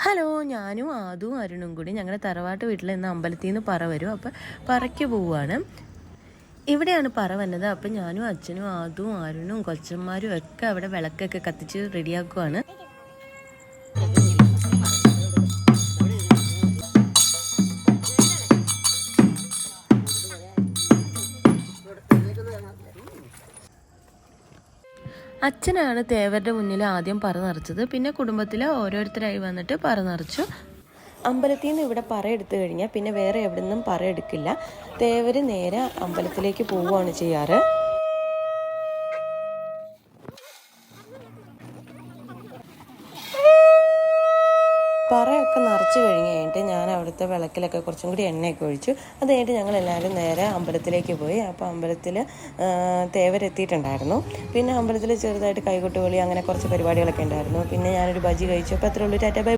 Hello, ഞാനും ആദും അരുണും കൂടി ഞങ്ങളുടെ തറവാട്ട് വീട്ടിൽ നിന്ന് അമ്പലത്തിൽ നിന്ന് പറ വരും. അപ്പം പറയ്ക്ക് പോവുകയാണ്. ഇവിടെയാണ് പറ വന്നത്. അപ്പം ഞാനും അച്ഛനും ആദും അരുണും കൊച്ചന്മാരും ഒക്കെ അവിടെ വിളക്കൊക്കെ കത്തിച്ച് റെഡിയാക്കുവാണ്. അച്ഛനാണ് തേവരുടെ മുന്നിൽ ആദ്യം പറ നിറച്ചത്. പിന്നെ കുടുംബത്തിൽ ഓരോരുത്തരായി വന്നിട്ട് പറ നിറച്ചു. അമ്പലത്തിൽ നിന്ന് ഇവിടെ പറ എടുത്തു കഴിഞ്ഞാൽ പിന്നെ വേറെ എവിടെ നിന്നും പറ എടുക്കില്ല. തേവർ നേരെ അമ്പലത്തിലേക്ക് പോവുകയാണ് ചെയ്യാറ്. പറയൊക്കെ നിറച്ച് കഴിഞ്ഞിട്ട് ഞാൻ അവിടുത്തെ വിളക്കിലൊക്കെ കുറച്ചും കൂടി എണ്ണയൊക്കെ ഒഴിച്ചു. അത് കഴിഞ്ഞിട്ട് ഞങ്ങളെല്ലാവരും നേരെ അമ്പലത്തിലേക്ക് പോയി. അപ്പോൾ അമ്പലത്തിൽ തേവരെത്തിയിട്ടുണ്ടായിരുന്നു. പിന്നെ അമ്പലത്തിൽ ചെറുതായിട്ട് കൈകൊട്ടുകളി അങ്ങനെ കുറച്ച് പരിപാടികളൊക്കെ ഉണ്ടായിരുന്നു. പിന്നെ ഞാനൊരു ബജി കഴിച്ചു. അപ്പോൾ അത്രേ ഉള്ളൂ. Tata bye.